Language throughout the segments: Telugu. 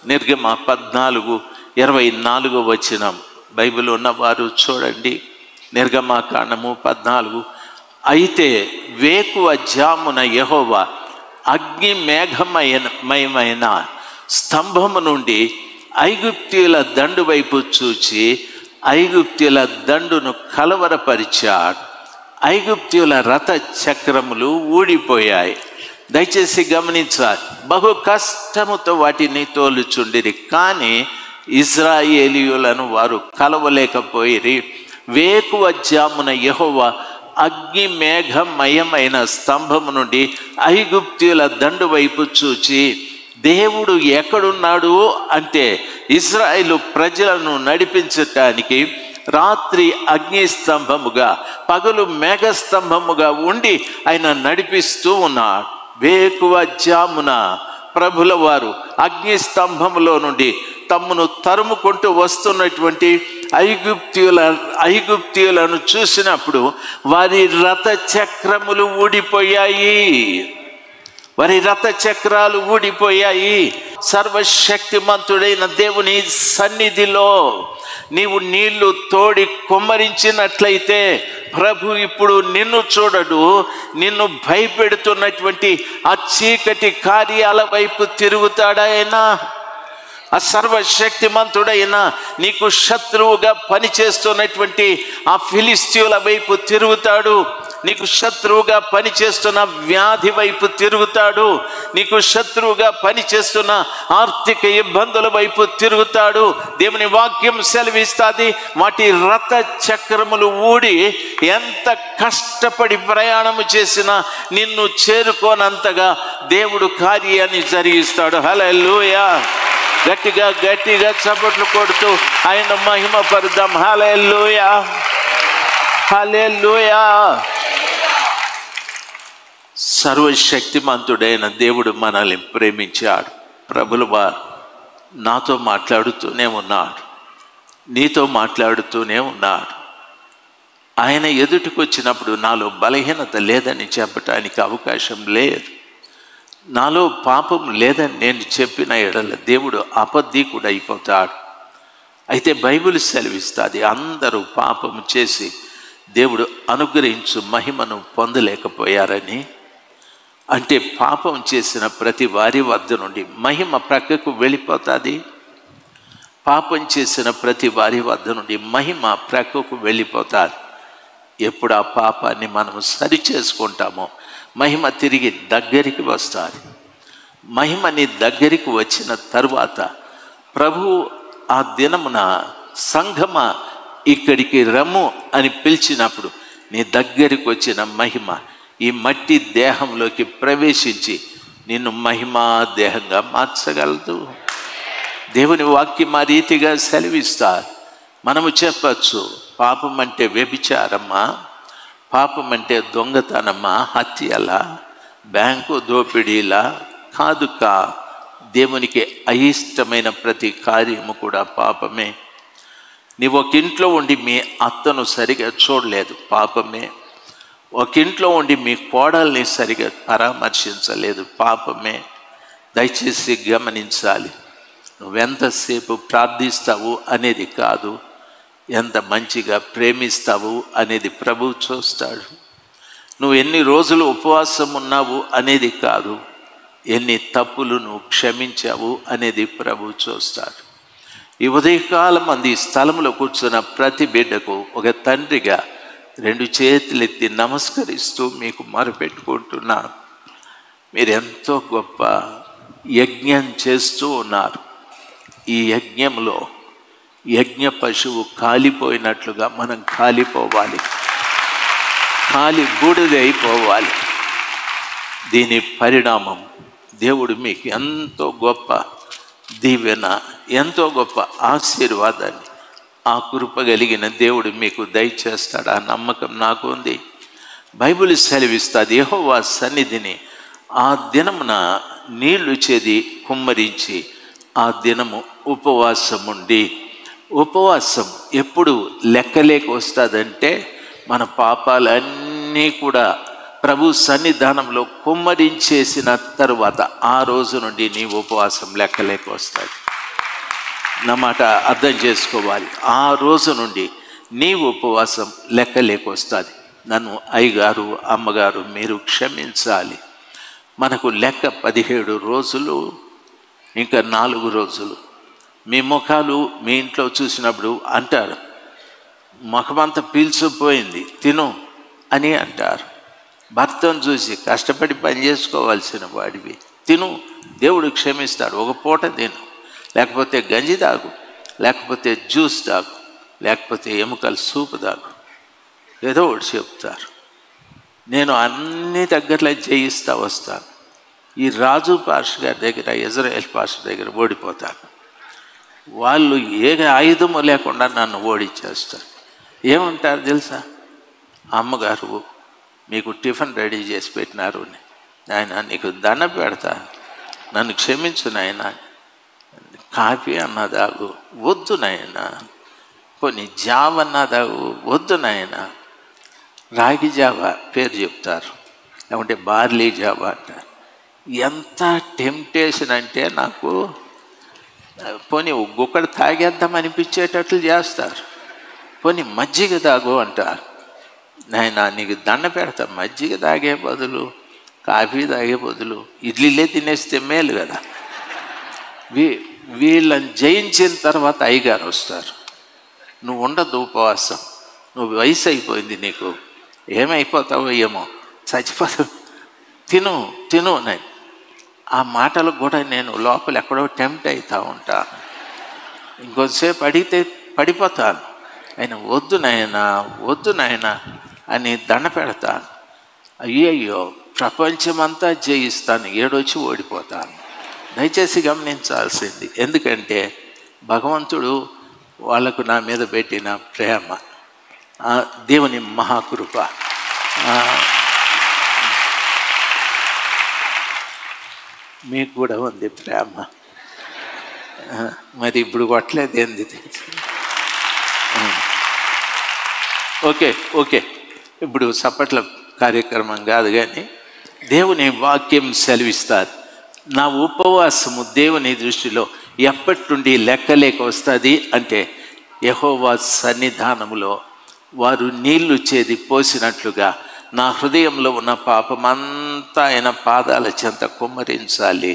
నిర్గమ 14:24 బైబిల్ ఉన్నవారు చూడండి. నిర్గమాకాండము 14. అయితే వేకువ జామున యెహోవా అగ్ని మేఘమయమైన స్తంభము నుండి ఐగుప్తీయుల దండు వైపు చూచి ఐగుప్తీయుల దండును కలవరపరిచాడు. ఐగుప్తీయుల రథ చక్రములు ఊడిపోయాయి. దయచేసి గమనించాలి. బహు కష్టముతో వాటిని తోలుచుండిరి, కానీ ఇజ్రాయేలీయులను వారు కలవలేకపోయిరి. వేకువ జామున యెహోవా అగ్ని మేఘమయమైన స్తంభము నుండి ఐగుప్తీయుల దండు వైపు చూచి, దేవుడు ఎక్కడున్నాడు అంటే ఇజ్రాయేలు ప్రజలను నడిపించటానికి రాత్రి అగ్ని స్తంభముగా పగలు మేఘస్తంభముగా ఉండి ఆయన నడిపిస్తూ ఉన్నాడు. వేకువ జామున ప్రభుల వారు అగ్ని స్తంభములో నుండి తమ్మును తరుముకుంటూ వస్తున్నటువంటి ఐగుప్తీయులను చూసినప్పుడు వారి రథ చక్రములు ఊడిపోయాయి. వారి రథ చక్రాలు ఊడిపోయాయి. సర్వశక్తిమంతుడైన దేవుని సన్నిధిలో నీవు నీళ్లు తోడి కుమ్మరించినట్లయితే ప్రభు ఇప్పుడు నిన్ను చూడడు. నిన్ను భయపెడుతున్నటువంటి ఆ చీకటి కార్యాల వైపు తిరుగుతాడాయనా? ఆ సర్వశక్తిమంతుడైన నీకు శత్రువుగా పనిచేస్తున్నటువంటి ఆ ఫిలిస్తీయుల వైపు తిరుగుతాడు. నీకు శత్రువుగా పనిచేస్తున్న వ్యాధి వైపు తిరుగుతాడు. నీకు శత్రువుగా పనిచేస్తున్న ఆర్థిక ఇబ్బందుల వైపు తిరుగుతాడు. దేవుని వాక్యం సెలవిస్తుంది, వాటి రథ చక్రములు ఊడి ఎంత కష్టపడి ప్రయాణము చేసినా నిన్ను చేరుకోనంతగా దేవుడు కార్యాన్ని జరిగిస్తాడు. హల్లెలూయా! గట్టిగా గట్టిగా చప్పట్లు కొడుతూ ఆయన మహిమ పరుద్దాం. హల్లెలూయా! హల్లెలూయా! సర్వశక్తిమంతుడైన దేవుడు మనల్ని ప్రేమించాడు. ప్రభుల వారు నాతో మాట్లాడుతూనే ఉన్నాడు, నీతో మాట్లాడుతూనే ఉన్నాడు. ఆయన ఎదుటికి వచ్చినప్పుడు నాలో బలహీనత లేదని చెప్పటానికి అవకాశం లేదు. నాలో పాపం లేదని నేను చెప్పిన ఎడల దేవుడు అబద్ధీకుడు అయిపోతాడు. అయితే బైబిల్ సెలవిస్తుంది, అందరూ పాపం చేసి దేవుడు అనుగ్రహించు మహిమను పొందలేకపోయారని. అంటే పాపం చేసిన ప్రతి వారి వద్ద నుండి మహిమ ప్రక్కకు వెళ్ళిపోతుంది. పాపం చేసిన ప్రతి వారి వద్ద నుండి మహిమ ప్రక్కకు వెళ్ళిపోతుంది. ఎప్పుడు ఆ పాపాన్ని మనం సరి చేసుకుంటామో మహిమ తిరిగి దగ్గరికి వస్తుంది. మహిమ నీ దగ్గరికి వచ్చిన తరువాత ప్రభు ఆ దినమున సంఘమ ఇక్కడికి రమ్ము అని పిలిచినప్పుడు నీ దగ్గరికి వచ్చిన మహిమ ఈ మట్టి దేహంలోకి ప్రవేశించి నిన్ను మహిమా దేహంగా మార్చగలదు. దేవుని వాక్యం ఆ రీతిగా సెలవిస్తారు. మనము చెప్పచ్చు, పాపం అంటే వ్యభిచారమ్మా, పాపం అంటే దొంగతనమా, హత్యలా, బ్యాంకు దోపిడీలా? కాదు. దేవునికి అయిష్టమైన ప్రతి కార్యము కూడా పాపమే. నీవు ఒక ఇంట్లో ఉండి మీ అత్తను సరిగా చూడలేదు, పాపమే. ఒక ఇంట్లో ఉండి మీ కోడల్ని సరిగా పరామర్శించలేదు, పాపమే. దయచేసి గమనించాలి. నువ్వెంతసేపు ప్రార్థిస్తావు అనేది కాదు, ఎంత మంచిగా ప్రేమిస్తావు అనేది ప్రభువు చూస్తాడు. నువ్వు ఎన్ని రోజులు ఉపవాసం ఉన్నావు అనేది కాదు, ఎన్ని తప్పులు నువ్వు క్షమించావు అనేది ప్రభువు చూస్తాడు. ఈ ఉదయకాలం మంది స్థలంలో కూర్చున్న ప్రతి బిడ్డకు ఒక తండ్రిగా 2 చేతులెత్తి నమస్కరిస్తూ మీకు మొరపెట్టుకుంటున్నాను. మీరెంతో గొప్ప యజ్ఞం చేస్తూ ఉన్నారు. ఈ యజ్ఞంలో యజ్ఞ పశువు కాలిపోయినట్లుగా మనం కాలిపోవాలి, కాలి బూడిదైపోవాలి. దీని పరిణామం దేవుడు మీకు ఎంతో గొప్ప దీవెన, ఎంతో గొప్ప ఆశీర్వాదాన్ని ఆ కృప కలిగిన దేవుడు మీకు దయచేస్తాడు. ఆ నమ్మకం నాకు ఉంది. బైబిల్ సెలవిస్తుంది, యెహోవా సన్నిధిని ఆ దినమున నీళ్లు చేది కుమ్మరించి ఆ దినము ఉపవాసం ఉండి. ఉపవాసం ఎప్పుడు లెక్కలేక వస్తుందంటే మన పాపాలన్నీ కూడా ప్రభు సన్నిధానంలో కుమ్మరించేసిన తరువాత ఆ రోజు నుండి నీ ఉపవాసం లెక్కలేక వస్తుంది. నా మాట అర్థం చేసుకోవాలి. ఆ రోజు నుండి నీ ఉపవాసం లెక్క లేకొస్తుంది. నన్ను అయ్యగారు, అమ్మగారు మీరు క్షమించాలి. మనకు లెక్క 17 రోజులు, ఇంకా 4 రోజులు. మీ ముఖాలు మీ ఇంట్లో చూసినప్పుడు అంటారు, ముఖమంతా పీల్చిపోయింది తిను అని అంటారు. భర్తను చూసి కష్టపడి పని చేసుకోవాల్సిన వాడివి తిను, దేవుడు క్షమిస్తాడు, ఒక పూట తిను, లేకపోతే గంజి తాగు, లేకపోతే జ్యూస్ తాగు, లేకపోతే ఎముకల సూపు తాగు, ఏదో ఒకటి చెప్తారు. నేను అన్ని దగ్గరలో జయిస్తూ వస్తాను. ఈ రాజు పాస్టర్ గారి దగ్గర, ఇజ్రాయేల్ పాస్టర్ దగ్గర ఓడిపోతాను. వాళ్ళు ఏ ఆయుధము లేకుండా నన్ను ఓడించేస్తారు. ఏమంటారు తెలుసా? అమ్మగారు మీకు టిఫిన్ రెడీ చేసి పెట్టినారు, నాయన నీకు దండం పెడతా, నన్ను క్షమించు నాయన, కాఫీ అన్నా తాగు, వద్దు నాయన, కొన్ని జావ అన్నా తాగు, వద్దు నాయన, రాగి జావ పేరు చెప్తారు, లేకుంటే బార్లీ జావ అంటారు. ఎంత టెంప్టేషన్ అంటే నాకు పోనీ ఒక్కొక్కడు తాగేద్దాం అనిపించేటట్లు చేస్తారు. పోనీ మజ్జిగ తాగు అంటారు. నాయన నీకు దండ పెడతా, మజ్జిగ తాగే బదులు, కాఫీ తాగే బదులు ఇడ్లీలే తినేస్తే మేలు కదా. వీళ్ళని జయించిన తర్వాత అయ్యగారు వస్తారు. నువ్వు ఉండదు ఉపవాసం, నువ్వు వయసు అయిపోయింది, నీకు ఏమైపోతావో ఏమో, చచ్చిపోతావు, తిను తిను నేను. ఆ మాటలకు కూడా నేను లోపల ఎక్కడో టెంప్ట్ అవుతూ ఉంటాను. ఇంకొంతసేపు అడిగితే పడిపోతాను. ఆయన వద్దు నాయనా, వద్దు నాయనా అని దండ పెడతాను. అయ్యయ్యో ప్రపంచమంతా జయిస్తాను, ఏడొచ్చి ఓడిపోతాను. దయచేసి గమనించాల్సింది. ఎందుకంటే భగవంతుడు వాళ్ళకు నా మీద పెట్టిన ప్రేమ, దేవుని మహాకృప. మీకు కూడా ఉంది ప్రేమ. మరి ఇప్పుడు కొట్టలేదు ఏంది? ఓకే ఓకే, ఇప్పుడు సప్పట్ల కార్యక్రమం కాదు, కానీ దేవుని వాక్యం సెలవిస్తారు. నా ఉపవాసము దేవుని దృష్టిలో ఎప్పటి నుండి లెక్కలేక వస్తుంది అంటే, యెహోవా సన్నిధానములో వారు నీళ్లు చేది పోసినట్లుగా నా హృదయంలో ఉన్న పాపమంతా ఆయన పాదాల చెంత కుమ్మరించాలి.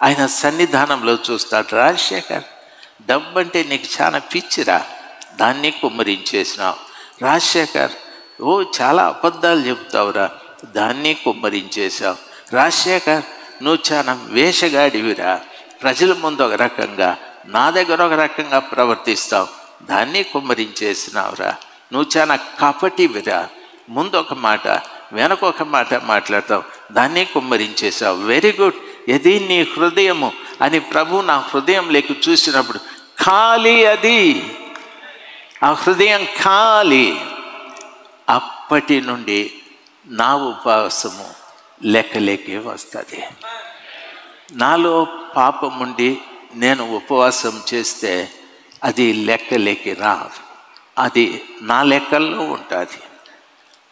ఆయన సన్నిధానంలో చూస్తాడు. రాజశేఖర్, డబ్బు అంటే నీకు చాలా పిచ్చిరా, దాన్ని కుమ్మరించేసినావు. రాజశేఖర్, ఓ చాలా అబద్ధాలు చెబుతావురా, దాన్ని కుమ్మరించేశావు. రాజశేఖర్, నువ్వు చాలా వేషగాడివిరా, ప్రజల ముందు ఒక రకంగా, నా దగ్గర ఒక రకంగా ప్రవర్తిస్తావు, దాన్ని కుమ్మరించేసినావురా. నువ్వు చాలా కపటివిరా, ముందు ఒక మాట వెనక ఒక మాట మాట్లాడతావు, దాన్ని కుమ్మరించేశావు. వెరీ గుడ్, ఇది నీ హృదయము అని ప్రభు నా హృదయం లేక చూసినప్పుడు ఖాళీ, అది ఆ హృదయం ఖాళీ. అప్పటి నుండి నా ఉపవాసము లెక్కలేకే వస్తుంది. నాలో పాపం ఉండి నేను ఉపవాసం చేస్తే అది లెక్కలేకి రాదు, అది నా లెక్కల్లో ఉంటుంది.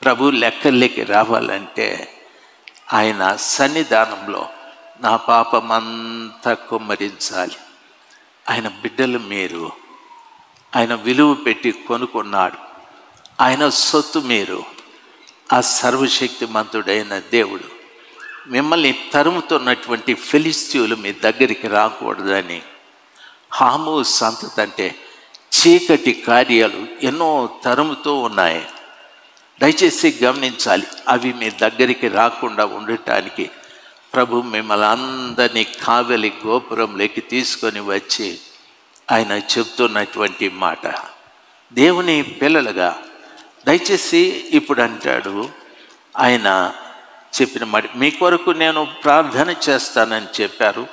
ప్రభు లెక్కలేకి రావాలంటే ఆయన సన్నిధానంలో నా పాపమంతా కుమ్మరించాలి. ఆయన బిడ్డలు మీరు, ఆయన విలువ పెట్టి కొనుక్కున్నాడు, ఆయన సొత్తు మీరు. ఆ సర్వశక్తిమంతుడైన దేవుడు మిమ్మల్ని తరుముతున్నటువంటి ఫిలిస్తీయులు మీ దగ్గరికి రాకూడదని, హాము సంతతి అంటే చీకటి కార్యాలు ఎన్నో తరుముతూ ఉన్నాయి. దయచేసి గమనించాలి. అవి మీ దగ్గరికి రాకుండా ఉండటానికి ప్రభు మిమ్మల్ని అందరినీ కావలి గోపురంలోకి తీసుకొని వచ్చి ఆయన చెప్తున్నటువంటి మాట. దేవుని పిల్లలుగా దయచేసి ఇప్పుడు అంటాడు, ఆయన చెప్పిన మాట, మీ కొరకు నేను ప్రార్థన చేస్తానని చెప్పారు.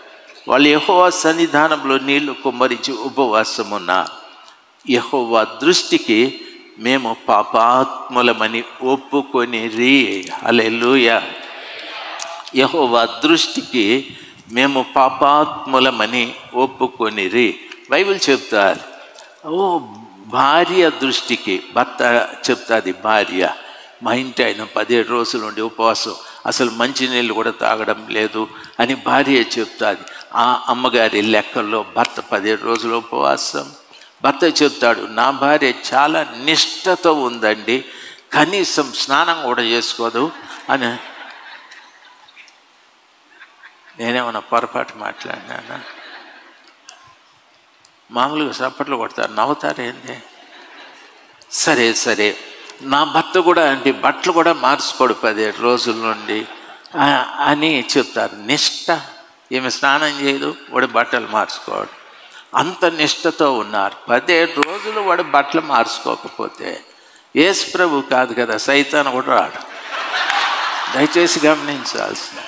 వాళ్ళు యెహోవా సన్నిధానంలో నీళ్లు కుమ్మరించి ఉపవాసమున్న యెహోవా దృష్టికి మేము పాపాత్ములమని ఒప్పుకొనిరి. హల్లెలూయా. యెహోవా దృష్టికి మేము పాపాత్ములమని ఒప్పుకొనిరి. బైబిల్ చెప్తారు. ఓ భార్య దృష్టికి, భర్త చెప్తాది భార్య, మా ఇంటి ఆయన 17 రోజుల నుండి ఉపవాసం, అసలు మంచినీళ్ళు కూడా తాగడం లేదు అని భార్య చెప్తాది. ఆ అమ్మగారి లెక్కల్లో భర్త 17 రోజులు ఉపవాసం. భర్త చెప్తాడు, నా భార్య చాలా నిష్ఠతో ఉందండి, కనీసం స్నానం కూడా చేసుకోదు అని. నేనేమన్నా పొరపాటు మాట్లాడినా? మామూలుగా చప్పట్లు కొడతారు, నవ్వుతారు ఏంటి? సరే నా భర్త కూడా అంటే బట్టలు కూడా మార్చుకోడు 17 రోజుల నుండి అని చెప్తారు. నిష్ఠ, ఈమె స్నానం చేయదు, వాడు బట్టలు మార్చుకోడు. అంత నిష్ఠతో ఉన్నారు. 17 రోజులు వాడు బట్టలు మార్చుకోకపోతే యేసు ప్రభు కాదు కదా, సైతాను కూడా రాడు. దయచేసి గమనించాల్సిన,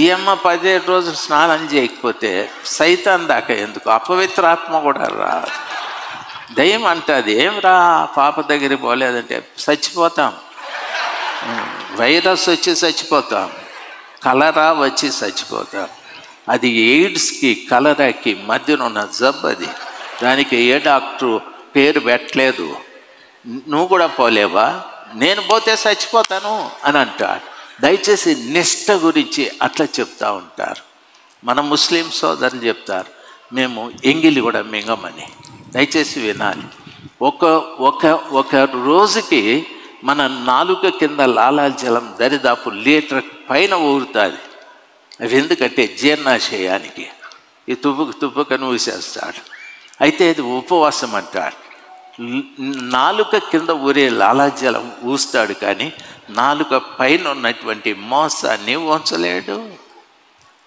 ఈ అమ్మ 17 రోజులు స్నానం చేయకపోతే సైతాన్ దాకా ఎందుకు, అపవిత్రాత్మ కూడా రాదు. దయ్యం అంటుంది, ఏం రా పాప దగ్గరికి పోలేదంటే చచ్చిపోతాం, వైరస్ వచ్చి చచ్చిపోతాం, కలరా వచ్చి చచ్చిపోతాం. అది ఎయిడ్స్కి కలరాకి మధ్యన ఉన్న జబ్బు అది. దానికి ఏ డాక్టరు పేరు పెట్టలేదు. నువ్వు కూడా పోలేవా, నేను పోతే చచ్చిపోతాను అని అంటాడు. దయచేసి నిష్ఠ గురించి అట్లా చెప్తూ ఉంటారు. మన ముస్లిం సోదరులు చెప్తారు, మేము ఎంగిలి కూడా మింగమని. దయచేసి వినాలి. ఒక రోజుకి మన నాలుక కింద లాలాజలం దరిదాపు లీటర్ పైన ఊరుతుంది. అవి ఎందుకంటే జీర్ణాశయానికి. ఈ తుప్పుకని ఊసేస్తాడు. అయితే ఇది ఉపవాసం అంటాడు. నాలుక కింద ఊరే లాలాజలం ఊస్తాడు, కానీ నాలుక పైన ఉన్నటువంటి మోసాన్ని ఉంచలేడు.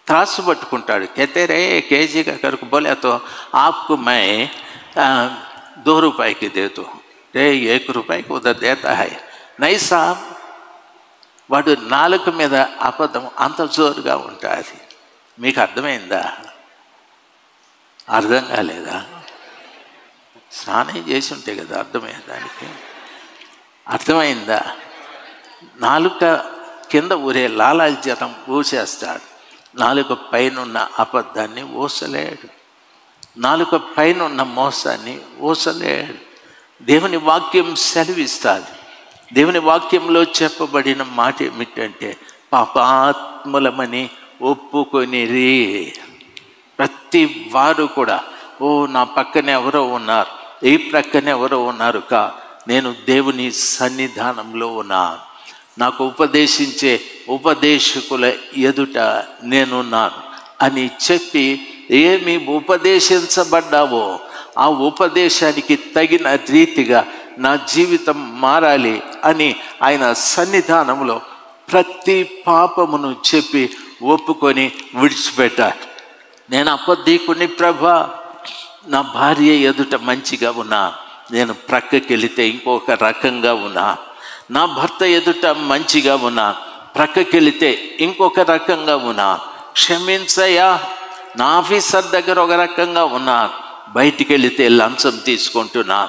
త్రాసు పట్టుకుంటాడు. कहते కేజీ కరకు बोले तो आपको मैं 2 रुपए की दे दो, 1 रुपए को उधर देता है नहीं साहब. వాడు నాలుక మీద అబద్ధం అంత జోరుగా ఉంటుంది. మీకు అర్థమైందా? అర్థం కాలేదా? స్నానం చేసి ఉంటే కదా అర్థమయ్యే దానికి. అర్థమైందా? నాలుక కింద ఊరే లాలాజలం ఊసేస్తాడు. నాలుక పైనున్న అబద్ధాన్ని ఊసలేడు. నాలుక పైనున్న మోసాన్ని ఊసలేడు. దేవుని వాక్యం సెలవిస్తుంది. దేవుని వాక్యంలో చెప్పబడిన మాట ఏమిటంటే, పాపాత్ములమని ఒప్పుకొనిరి. ప్రతి వారు కూడా, ఓ నా పక్కన ఎవరో ఉన్నారు, ఈ ప్రక్కన ఎవరో ఉన్నారు కా, నేను దేవుని సన్నిధానంలో ఉన్నాను, నాకు ఉపదేశించే ఉపదేశకుల ఎదుట నేనున్నాను అని చెప్పి ఏమి ఉపదేశించబడ్డావో ఆ ఉపదేశానికి తగిన రీతిగా నా జీవితం మారాలి అని ఆయన సన్నిధానంలో ప్రతి పాపమును చెప్పి ఒప్పుకొని విడిచిపెట్టాలి. నేను అబద్ధీకుని ప్రభా, నా భార్య ఎదుట మంచిగా ఉన్నా, నేను ప్రక్కకి వెళితే ఇంకొక రకంగా ఉన్నా. నా భర్త ఎదుట మంచిగా ఉన్నా, ప్రక్కకి వెళితే ఇంకొక రకంగా ఉన్నా. క్షమించయ్యా, నా ఆఫీసర్ దగ్గర ఒక రకంగా ఉన్నా, బయటికి వెళితే లంచం తీసుకుంటున్నా,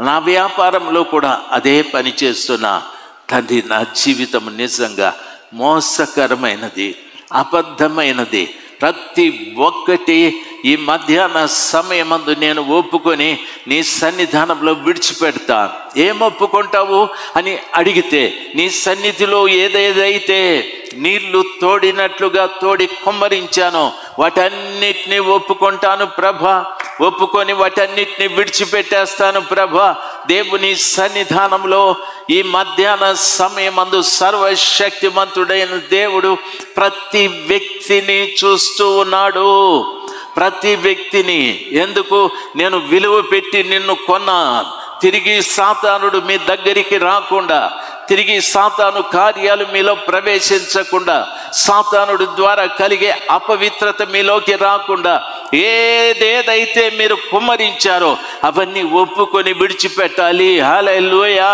నా వ్యాపారంలో కూడా అదే పని చేస్తున్నా. తండ్రి, నా జీవితం నిజంగా మోసకరమైనది, అబద్ధమైనది. ప్రతి ఒక్కటి ఈ మధ్యాహ్న సమయమందు నేను ఒప్పుకొని నీ సన్నిధానంలో విడిచిపెడతాను. ఏం ఒప్పుకుంటావు అని అడిగితే, నీ సన్నిధిలో ఏదేదైతే నీళ్లు తోడినట్లుగా తోడి కుమ్మరించానో వాటన్నిటినీ ఒప్పుకుంటాను ప్రభా. ఒప్పుకొని వాటన్నిటిని విడిచిపెట్టేస్తాను ప్రభా. దేవుని సన్నిధానంలో ఈ మధ్యాహ్న సమయమందు సర్వశక్తిమంతుడైన దేవుడు ప్రతి వ్యక్తిని చూస్తూ ఉన్నాడు. ప్రతి వ్యక్తిని. ఎందుకు? నేను విలువ పెట్టి నిన్ను కొన్నాను. తిరిగి సాతానుడు మీ దగ్గరికి రాకుండా, తిరిగి సాతాను కార్యాలు మీలో ప్రవేశించకుండా, సాతానుడు ద్వారా కలిగే అపవిత్రత మీలోకి రాకుండా, ఏదేదైతే మీరు కుమ్మరించారో అవన్నీ ఒప్పుకొని విడిచిపెట్టాలి. హల్లెలూయా.